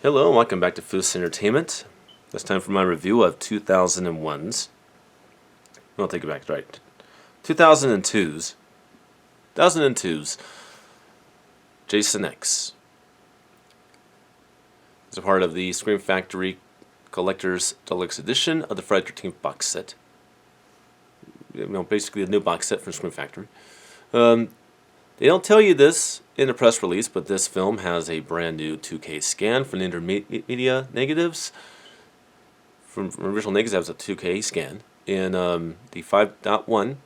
Hello, and welcome back to Foos Entertainment. It's time for my review of 2001's. I'll take it back, right. 2002's. 2002's Jason X. It's a part of the Scream Factory Collector's Deluxe Edition of the Friday the 13th box set. Basically a new box set from Scream Factory. They don't tell you this in the press release, but this film has a brand new 2K scan from the intermedia negatives. From original negatives, that was a 2K scan. And the 5.1 DTH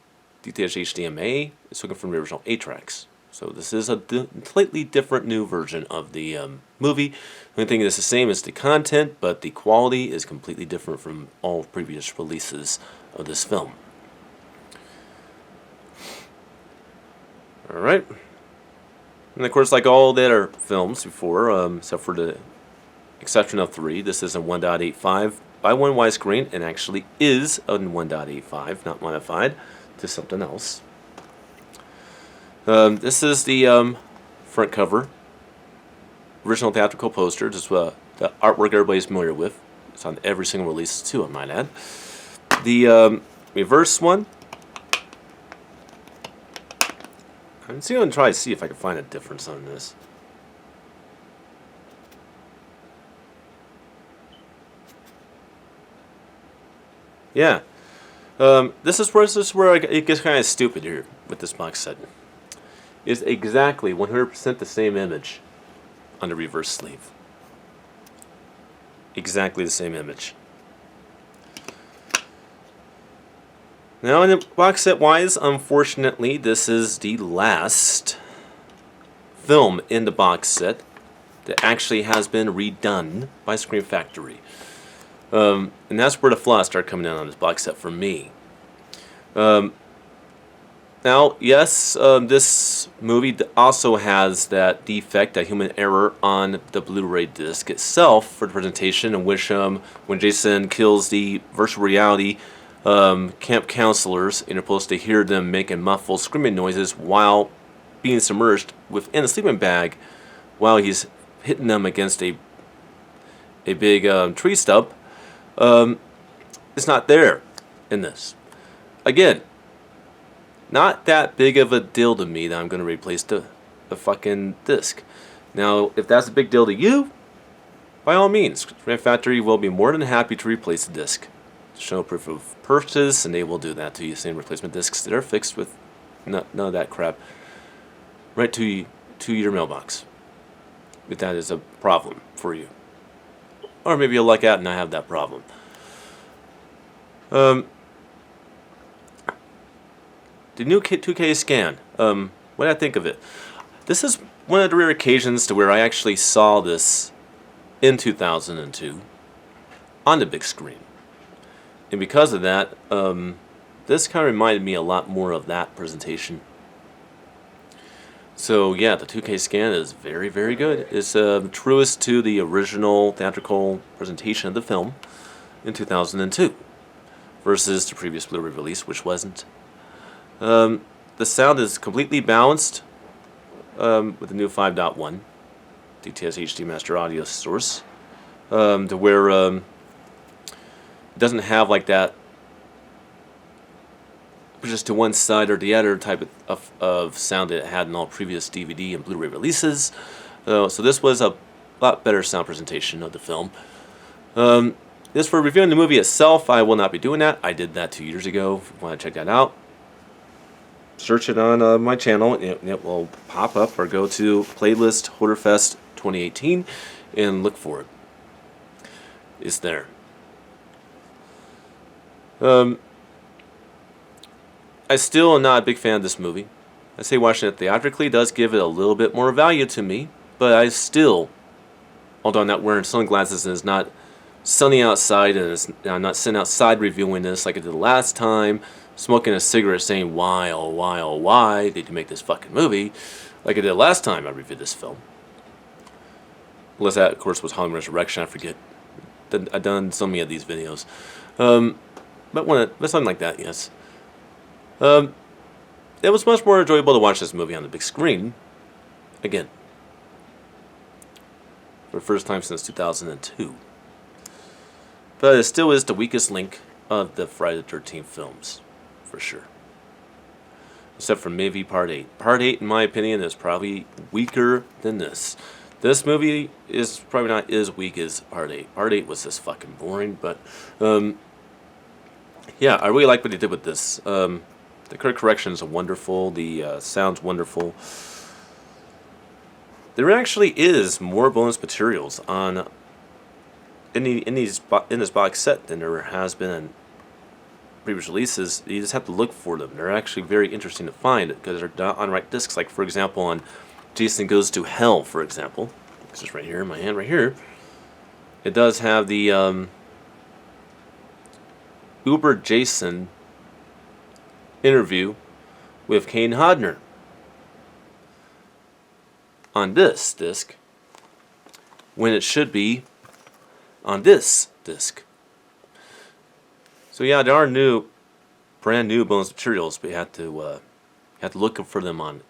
HDMA is taken from the original 8 tracks. So this is a completely different new version of the movie. The only thing that's the same is the content, but the quality is completely different from all previous releases of this film. Alright. And of course, like all the other films before, except for the exception of 3, this is a 1.85 by 1 widescreen and actually is a 1.85, not modified to something else. This is the front cover. Original theatrical poster, just the artwork everybody's familiar with. It's on every single release too, I might add. The reverse one. I'm going to try to see if I can find a difference on this. Yeah. This is where it gets kind of stupid here with this box set. It's exactly 100% the same image on the reverse sleeve. Exactly the same image. Now, in the box set wise, unfortunately, this is the last film in the box set that actually has been redone by Scream Factory. And that's where the flaws start coming in on this box set for me. Now, yes, this movie also has that defect, that human error on the Blu-ray disc itself for the presentation, in which when Jason kills the virtual reality camp counselors, and you're supposed to hear them making muffled screaming noises while being submerged within a sleeping bag while he's hitting them against a big tree stump. It's not there in this. Again, not that big of a deal to me that I'm going to replace the fucking disc. Now, if that's a big deal to you, by all means, Scream Factory will be more than happy to replace the disc. Show proof of purchase, and they will do that to you. Same replacement discs that are fixed with none of that crap right to your mailbox, if that is a problem for you. Or maybe you'll luck out and not have that problem. The new 2K scan. What did I think of it? This is one of the rare occasions to where I actually saw this in 2002 on the big screen. And because of that, this kind of reminded me a lot more of that presentation. So yeah, the 2K scan is very, very good. It's truest to the original theatrical presentation of the film in 2002 versus the previous Blu-ray release, which wasn't. The sound is completely balanced with the new 5.1 DTS HD Master Audio source, to where it doesn't have like that just to one side or the other type of sound that it had in all previous DVD and Blu-ray releases. So this was a lot better sound presentation of the film. As for reviewing the movie itself, I will not be doing that. I did that 2 years ago. If you want to check that out, search it on my channel. It will pop up, or go to playlist Horrorfest 2018 and look for it. It's there. I still am not a big fan of this movie. I say watching it theatrically does give it a little bit more value to me, but I still, although I'm not wearing sunglasses and it's not sunny outside, and I'm not sitting outside reviewing this like I did the last time, smoking a cigarette saying why, oh why, oh why did you make this fucking movie, like I did last time I reviewed this film. Unless that, of course, was Halloween Resurrection, I forget. I've done so many of these videos. But something like that, yes. It was much more enjoyable to watch this movie on the big screen. Again, for the first time since 2002. But it still is the weakest link of the Friday the 13th films, for sure. Except for maybe Part 8. Part 8, in my opinion, is probably weaker than this. This movie is probably not as weak as Part 8. Part 8 was just fucking boring, but yeah, I really like what they did with this. The color corrections are wonderful. The sound's wonderful. There actually is more bonus materials on in this box set than there has been in previous releases. You just have to look for them. They're actually very interesting to find because they're not on right discs. Like, for example, on Jason Goes to Hell, for example. It's just right here in my hand, right here. It does have the Uber Jason interview with Kane Hodder on this disc, when it should be on this disc. So yeah, there are brand new bonus materials, but you have to look for them on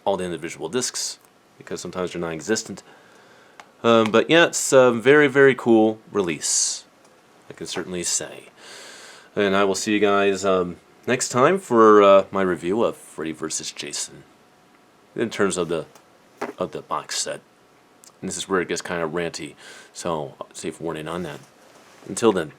all the individual discs because sometimes they're non-existent. But yeah, it's a very, very cool release, I can certainly say. And I will see you guys next time for my review of Freddy vs. Jason in terms of the box set. And this is where it gets kind of ranty, so safe warning on that. Until then.